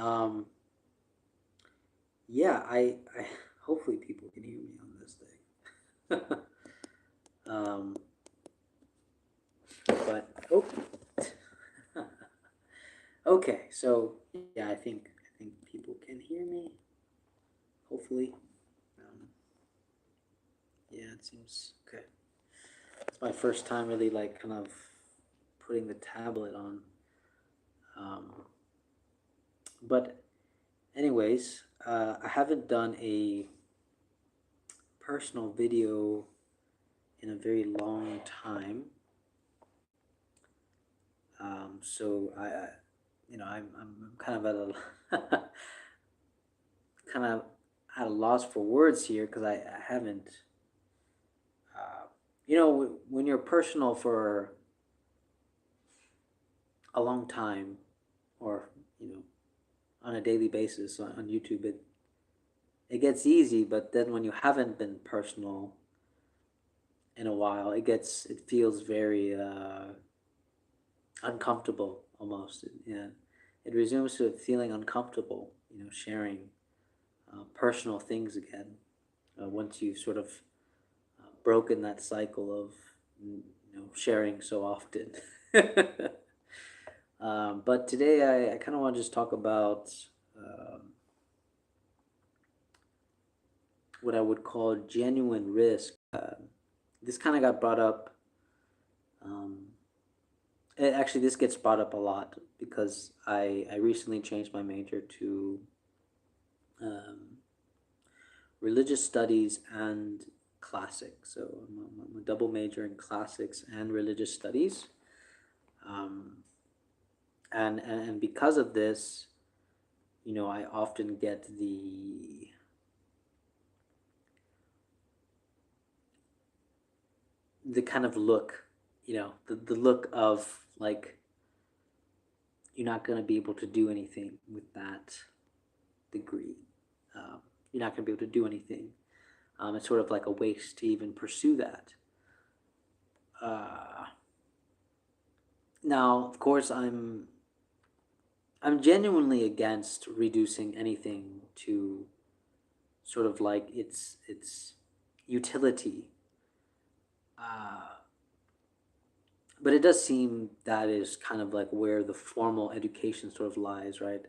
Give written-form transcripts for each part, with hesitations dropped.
Um, yeah, I hopefully people can hear me on this thing. um, but oh, okay. So yeah, I think people can hear me. Hopefully, um, yeah, it seems okay. It's my first time really like kind of putting the tablet on. Um, but anyways, I haven't done a personal video in a very long time. So I'm kind of at a kind of at a loss for words here because I haven't, when you're personal for a long time, or you know, on a daily basis on YouTube, it gets easy. But then when you haven't been personal in a while, it feels very uncomfortable almost. Yeah, it resumes to feeling uncomfortable. Sharing personal things again once you've sort of broken that cycle of sharing so often. But today I kind of want to just talk about um, what I would call genuine risk. This kind of got brought up. Um, Actually, this gets brought up a lot because I recently changed my major to um, religious studies and classics. So I'm a double major in classics and religious studies. Um, and because of this, I often get the kind of look, the look of like you're not going to be able to do anything with that degree. You're not going to be able to do anything. It's sort of like a waste to even pursue that. Uh, Now, of course, I'm genuinely against reducing anything to sort of like its utility. Uh, but it does seem that is kind of like where the formal education sort of lies, right?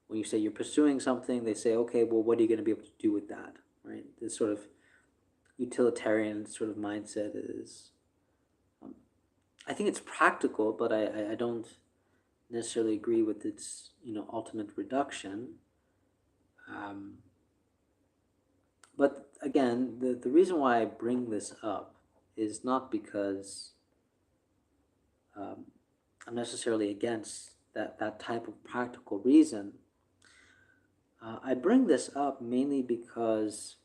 When you say you're pursuing something, they say, okay, well, what are you going to be able to do with that, right? This sort of utilitarian sort of mindset is, um, I think it's practical, but I don't necessarily agree with its, ultimate reduction. Um, but again, the reason why I bring this up is not because um, I'm necessarily against that type of practical reason. I bring this up mainly because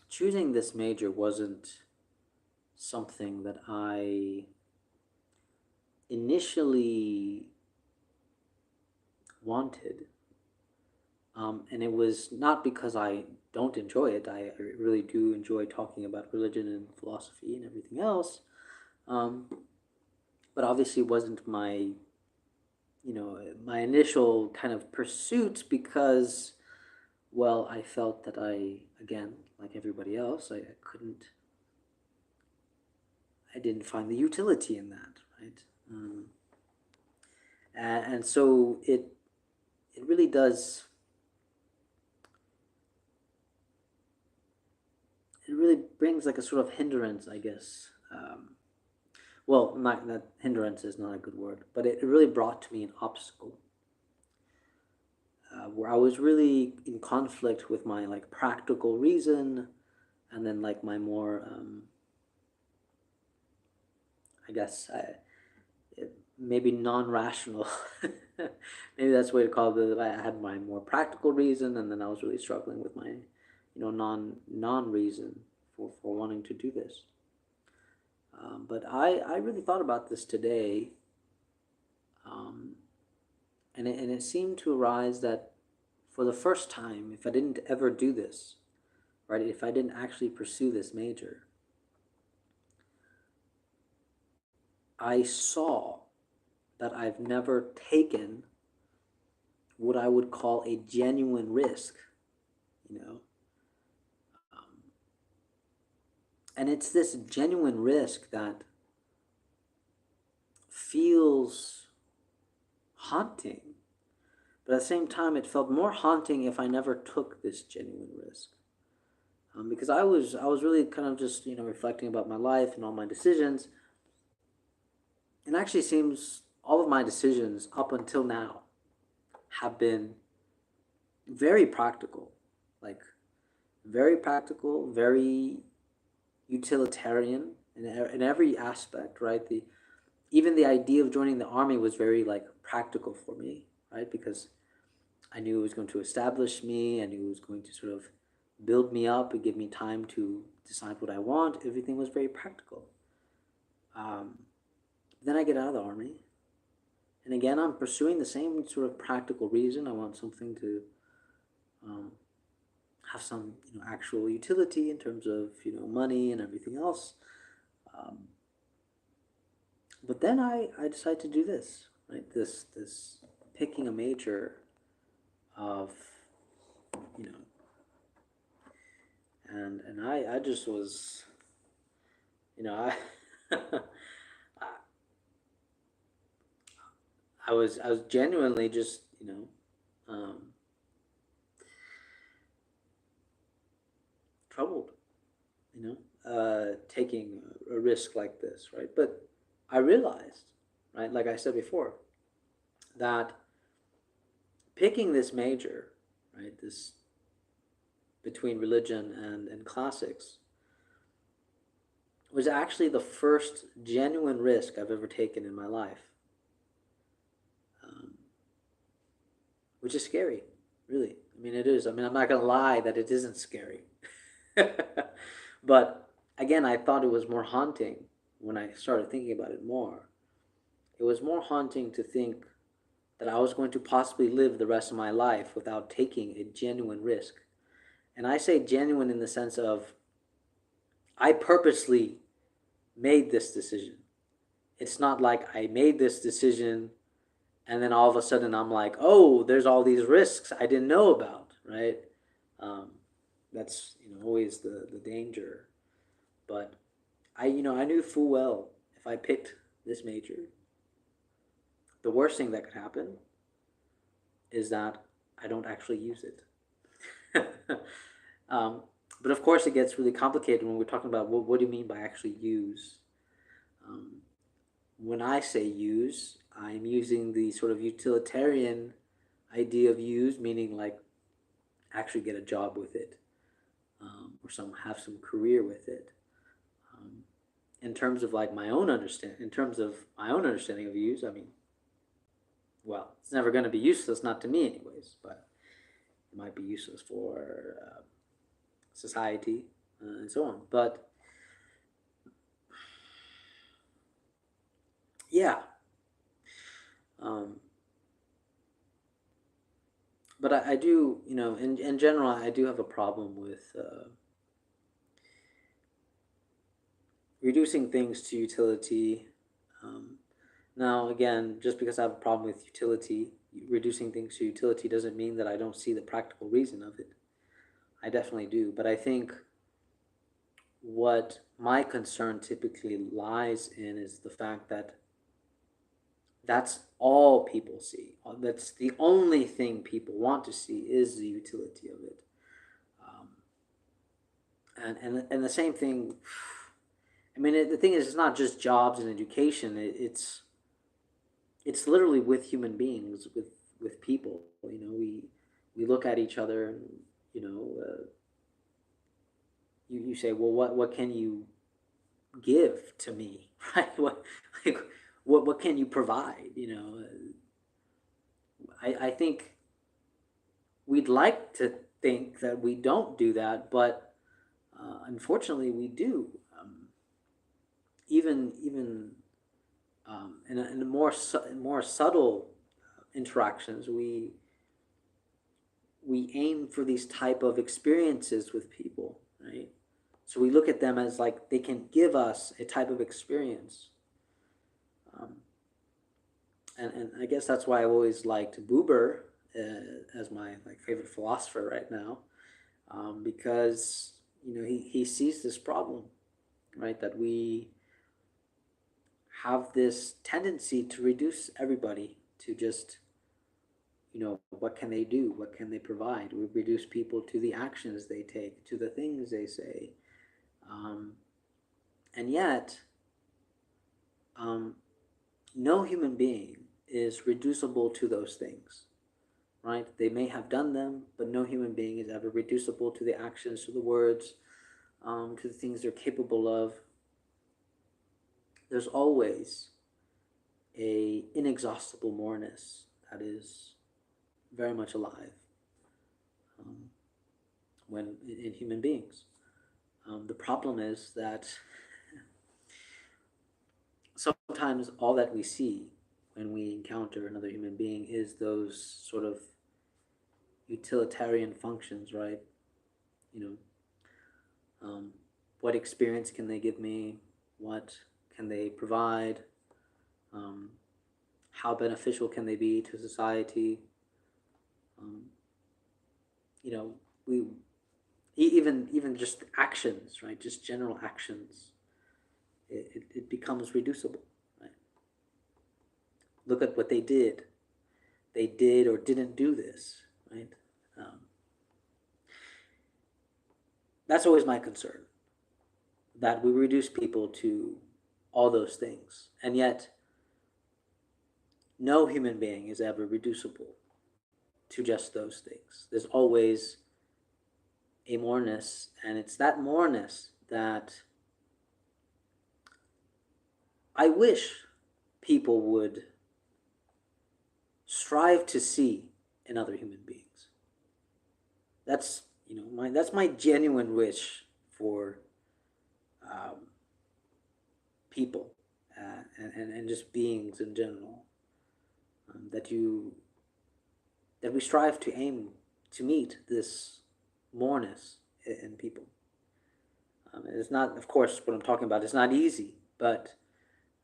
choosing this major wasn't something that I initially wanted. And it was not because I don't enjoy it. I really do enjoy talking about religion and philosophy and everything else. Um, but obviously, it wasn't my initial kind of pursuit because, well, I felt that again, like everybody else, I didn't find the utility in that, right? And so it really does. It really brings like a sort of hindrance, I guess. Well, not that hindrance is not a good word, but it really brought to me an obstacle where I was really in conflict with my like practical reason, and then like my more, I guess, maybe non-rational. Maybe that's the way to call it. I had my more practical reason, and then I was really struggling with my, non reason for wanting to do this. But I really thought about this today, um, and it seemed to arise that for the first time, if I didn't ever do this, right, if I didn't actually pursue this major, I saw that I've never taken what I would call a genuine risk, you know. Um, and it's this genuine risk that feels haunting, but at the same time, it felt more haunting if I never took this genuine risk. Because I was really kind of just reflecting about my life and all my decisions, and actually seems all of my decisions up until now have been very practical, like very practical, very utilitarian in every aspect, right? The Even the idea of joining the army was very like practical for me, right? Because I knew it was going to establish me. I knew it was going to sort of build me up and give me time to decide what I want. Everything was very practical. Um, then I get out of the army, and again, I'm pursuing the same sort of practical reason. I want something to um, have some actual utility in terms of money and everything else. Um, but then I decide to do this, right? This picking a major of you know and I just was I I was genuinely just troubled, taking a risk like this, right? But I realized, right, like I said before, that picking this major, right, this between religion and classics, was actually the first genuine risk I've ever taken in my life, um, which is scary, really. I mean, it is. I mean, I'm not going to lie that it isn't scary. But again, I thought it was more haunting when I started thinking about it more. It was more haunting to think that I was going to possibly live the rest of my life without taking a genuine risk. And I say genuine in the sense of I purposely made this decision. It's not like I made this decision and then all of a sudden I'm like, oh, there's all these risks I didn't know about, right? Um, that's always the danger. But I knew full well if I picked this major, the worst thing that could happen is that I don't actually use it. um, but of course, it gets really complicated when we're talking about what do you mean by actually use. Um, when I say use, I'm using the sort of utilitarian idea of use, meaning like actually get a job with it, or have some career with it. Um, in terms of like in terms of my own understanding of use, I mean, well, it's never going to be useless, not to me, anyways, but it might be useless for society and so on. But yeah, um, but I do, in general, I do have a problem with reducing things to utility. Um, Now, again, just because I have a problem with utility, reducing things to utility doesn't mean that I don't see the practical reason of it. I definitely do. But I think what my concern typically lies in is the fact that that's all people see. That's the only thing people want to see is the utility of it. Um, and the same thing. I mean, the thing is, it's not just jobs and education. It's literally with human beings, with people. We look at each other, and you say, well, what can you give to me, right? Like, what can you provide? I think we'd like to think that we don't do that, but unfortunately, we do. Even in more subtle interactions, we aim for these type of experiences with people, right? So we look at them as like they can give us a type of experience. Um, and I guess that's why I've always liked Buber as my like favorite philosopher right now, because he sees this problem, right? That we have this tendency to reduce everybody to just, what can they do? What can they provide? We reduce people to the actions they take, to the things they say. Um, and yet, um, no human being is reducible to those things, right? They may have done them, but no human being is ever reducible to the actions, to the words, to the things they're capable of. There's always a inexhaustible moreness that is very much alive, um, when in human beings. The problem is that sometimes all that we see when we encounter another human being is those sort of utilitarian functions, right? You what experience can they give me? What can they provide? Um, how beneficial can they be to society? Um, you know, we even just actions, right? Just general actions. It becomes reducible, right? Look at what they did. They did or didn't do this, right? Um, that's always my concern, that we reduce people to all those things, and yet no human being is ever reducible to just those things. There's always a moreness, and it's that moreness that I wish people would strive to see in other human beings. That's that's my genuine wish for um, people, and just beings in general. That we strive to aim to meet this moreness in people. It's not, of course, what I'm talking about. It's not easy, but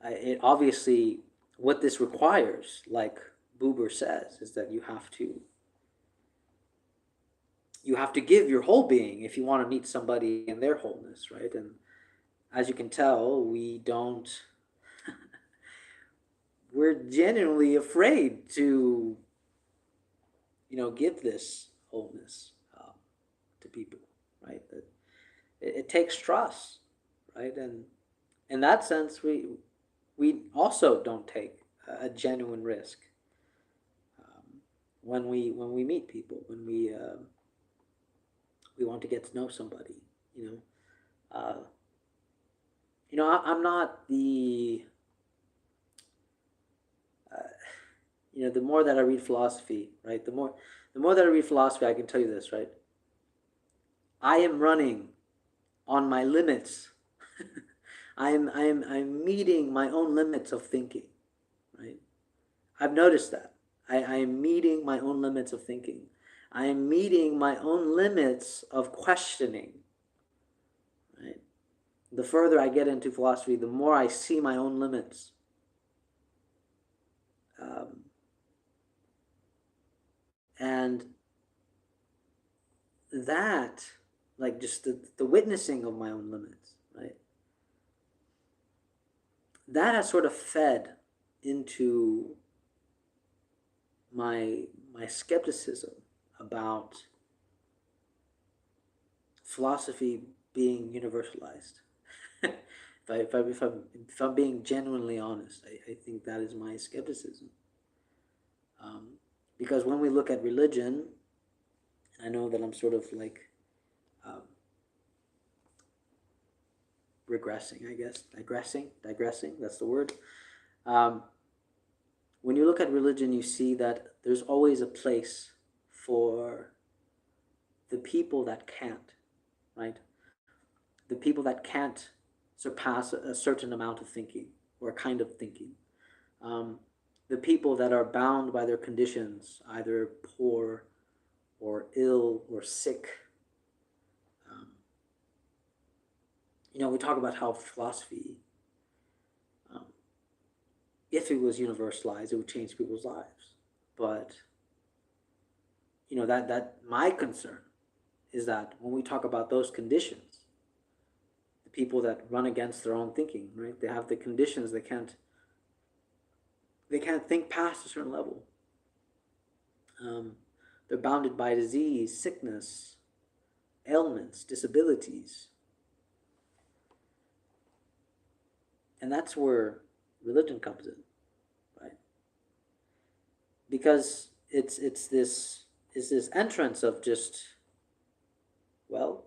it obviously, what this requires, like Buber says, is that you have to give your whole being if you want to meet somebody in their wholeness, right? And as you can tell, we don't. We're genuinely afraid to, give this wholeness to people, right? That it takes trust, right? And in that sense, we also don't take a genuine risk when we meet people, when we want to get to know somebody, you know. I'm not the the more that I read philosophy, right? The more that I read philosophy, I can tell you this, right? I am running on my limits. I'm meeting my own limits of thinking, right? I've noticed that. I am meeting my own limits of thinking. I am meeting my own limits of questioning, right? The further I get into philosophy, the more I see my own limits. Um, and that, like just the witnessing of my own limits, right? That has sort of fed into my skepticism about philosophy being universalized. If I'm being genuinely honest, I think that is my skepticism. Because when we look at religion, I know that I'm sort of like um, regressing, I guess, digressing. That's the word. Um, when you look at religion, you see that there's always a place for the people that can't, right? The people that can't surpass a certain amount of thinking or kind of thinking. Um, the people that are bound by their conditions, either poor or ill or sick. Um, we talk about how philosophy, um, if it was universalized, it would change people's lives. But that my concern is that when we talk about those conditions, the people that run against their own thinking, right? They have the conditions, they can't think past a certain level. They're bounded by disease, sickness, ailments, disabilities. And that's where religion comes in, right? Because it's this entrance of just, well,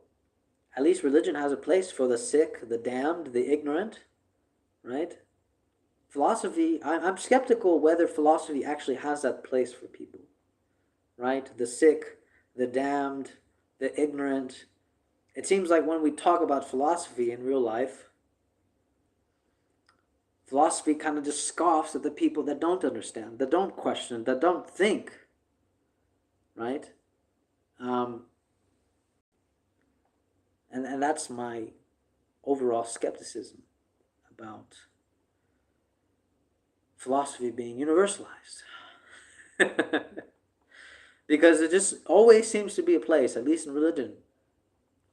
at least religion has a place for the sick, the damned, the ignorant, right? Philosophy, I'm skeptical whether philosophy actually has that place for people, right? The sick, the damned, the ignorant. It seems like when we talk about philosophy in real life, philosophy kind of just scoffs at the people that don't understand, that don't question, that don't think, right? And that's my overall skepticism about philosophy being universalized. Because it just always seems to be a place, at least in religion,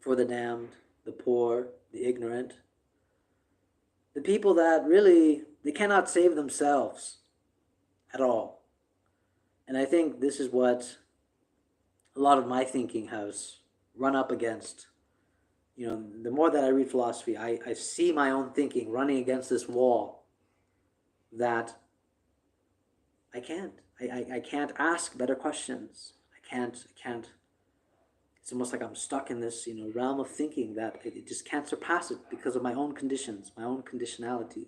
for the damned, the poor, the ignorant, the people that really, they cannot save themselves at all. And I think this is what a lot of my thinking has run up against. The more that I read philosophy, I see my own thinking running against this wall that I can't. I can't ask better questions. I can't. It's almost like I'm stuck in this, realm of thinking that it just can't surpass it because of my own conditions, my own conditionality.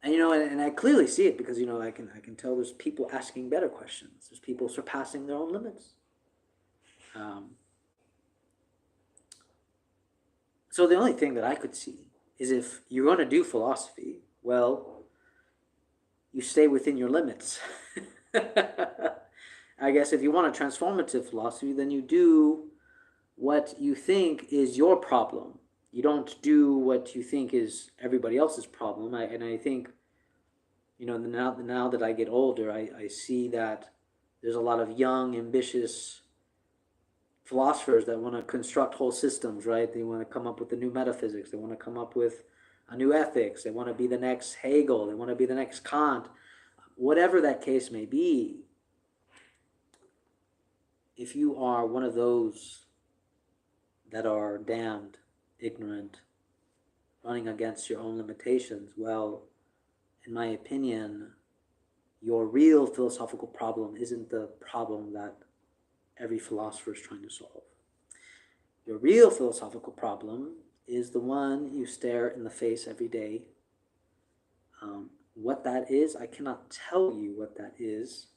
And I clearly see it because I can tell there's people asking better questions. There's people surpassing their own limits. So the only thing that I could see is if you're going to do philosophy, well, you stay within your limits. I guess if you want a transformative philosophy, then you do what you think is your problem. You don't do what you think is everybody else's problem. And I think, now that I get older, I see that there's a lot of young, ambitious philosophers that want to construct whole systems, right? They want to come up with a new metaphysics. They want to come up with a new ethics. They want to be the next Hegel. They want to be the next Kant. Whatever that case may be, if you are one of those that are damned, ignorant, running against your own limitations, well, in my opinion, your real philosophical problem isn't the problem that every philosopher is trying to solve. Your real philosophical problem is the one you stare in the face every day. What that is, I cannot tell you what that is,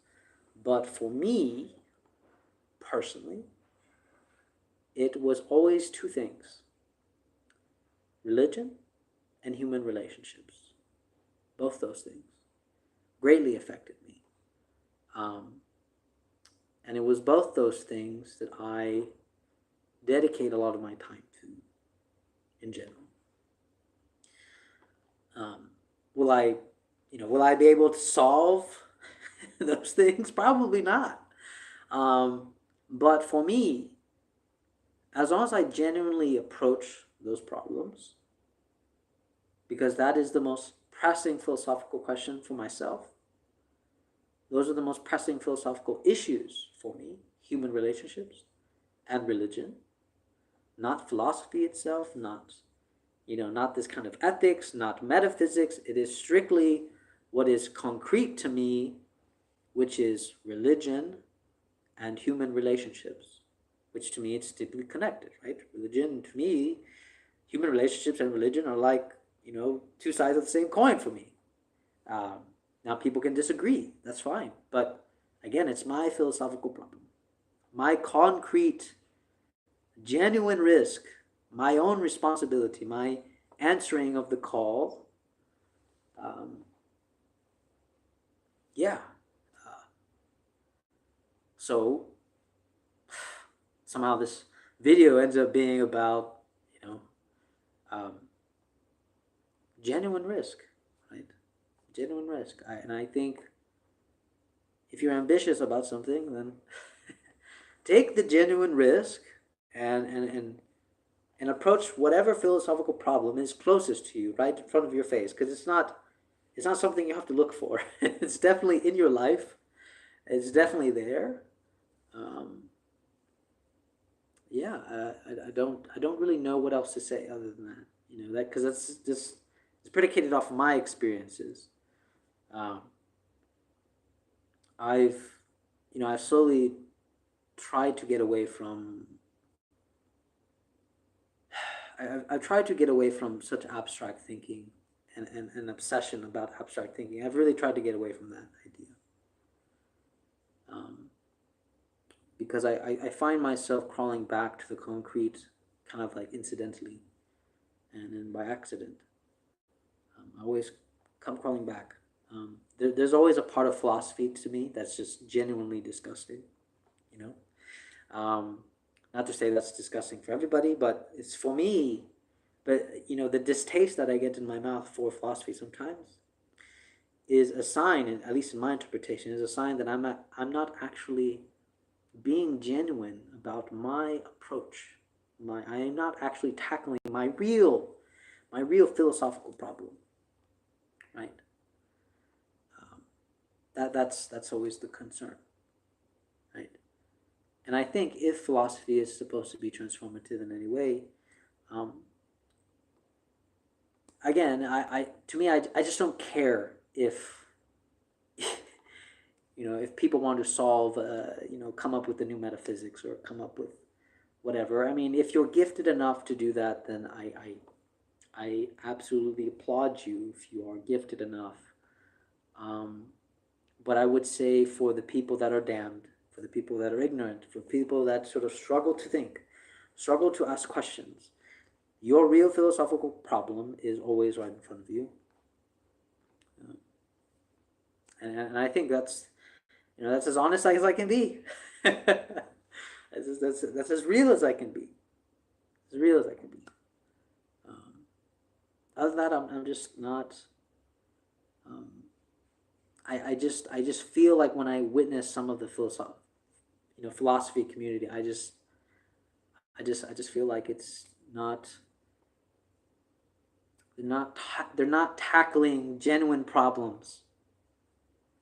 but for me, personally, it was always two things: religion and human relationships. Both those things greatly affected me. And it was both those things that I dedicate a lot of my time to in general. Will I be able to solve those things? Probably not. But for me, as long as I genuinely approach those problems, because that is the most pressing philosophical question for myself, those are the most pressing philosophical issues for me: human relationships and religion, not philosophy itself, not this kind of ethics, not metaphysics. It is strictly what is concrete to me, which is religion and human relationships, which to me it's deeply connected, right? Religion, to me, human relationships and religion are like, two sides of the same coin for me. Now, people can disagree. That's fine. But again, it's my philosophical problem. My concrete, genuine risk, my own responsibility, my answering of the call. Yeah. So somehow this video ends up being about, genuine risk, right? Genuine risk. And I think, if you're ambitious about something, then take the genuine risk and approach whatever philosophical problem is closest to you, right in front of your face, because it's not something you have to look for. It's definitely in your life. It's definitely there. Um, yeah, I don't really know what else to say other than that. You know that because that's just it's predicated off of my experiences. Um, I've I've slowly tried to get away from. I've tried to get away from such abstract thinking and obsession about abstract thinking. I've really tried to get away from that idea. Um, because I find myself crawling back to the concrete kind of like incidentally and then by accident. I always come crawling back. There's always a part of philosophy to me that's just genuinely disgusting, you know. Not to say that's disgusting for everybody, but it's for me. But the distaste that I get in my mouth for philosophy sometimes is a sign, and at least in my interpretation, is a sign that I'm not actually being genuine about my approach. I am not actually tackling my real philosophical problem, right? Um, that's always the concern, right? And I think if philosophy is supposed to be transformative in any way, um, again, I to me, I just don't care if if people want to solve, come up with the new metaphysics or come up with whatever. I mean, if you're gifted enough to do that, then I absolutely applaud you if you are gifted enough. Um, but I would say for the people that are damned, for the people that are ignorant, for people that sort of struggle to think, struggle to ask questions, your real philosophical problem is always right in front of you. And I think that's as honest as I can be. That's as real as I can be. As real as I can be. Um, Other than that, I'm just not. Um, I just feel like when I witness some of the philosophy community, I just feel like it's not. They're not tackling genuine problems.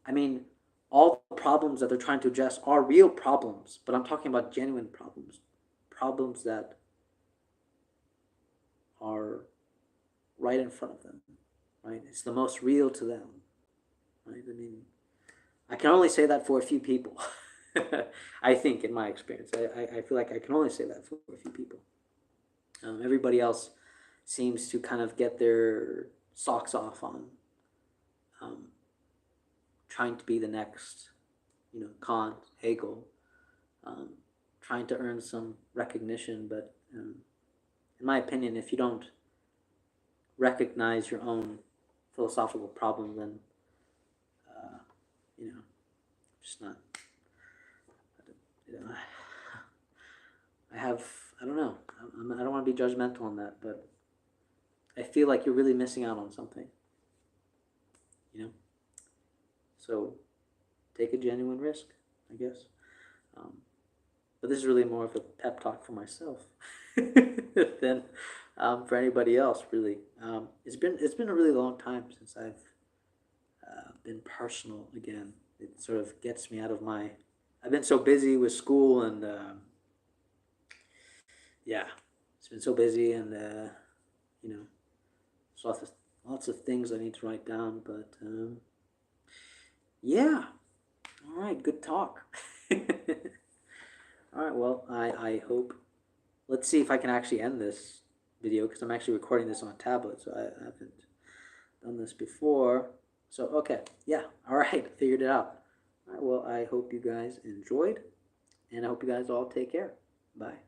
I mean, all the problems that they're trying to address are real problems, but I'm talking about genuine problems, problems that are right in front of them, right? It's the most real to them, right? I mean, I can only say that for a few people. I think, in my experience, I feel like I can only say that for a few people. Everybody else seems to kind of get their socks off on um, trying to be the next, Kant, Hegel, um, trying to earn some recognition. But in my opinion, if you don't recognize your own philosophical problem, then uh, you know, just not. You know, I have. I don't know. I don't want to be judgmental on that, but I feel like you're really missing out on something. You know. So take a genuine risk, I guess. Um, but this is really more of a pep talk for myself than for anybody else. Really, it's been a really long time since I've been personal again. It sort of gets me out of my. I've been so busy with school and yeah, it's been so busy and you know, there's lots of things I need to write down. But yeah, all right, good talk. All right, well, I hope. Let's see if I can actually end this video because I'm actually recording this on a tablet, so I haven't done this before. So, okay, yeah, all right, figured it out. All right, well, I hope you guys enjoyed, and I hope you guys all take care. Bye.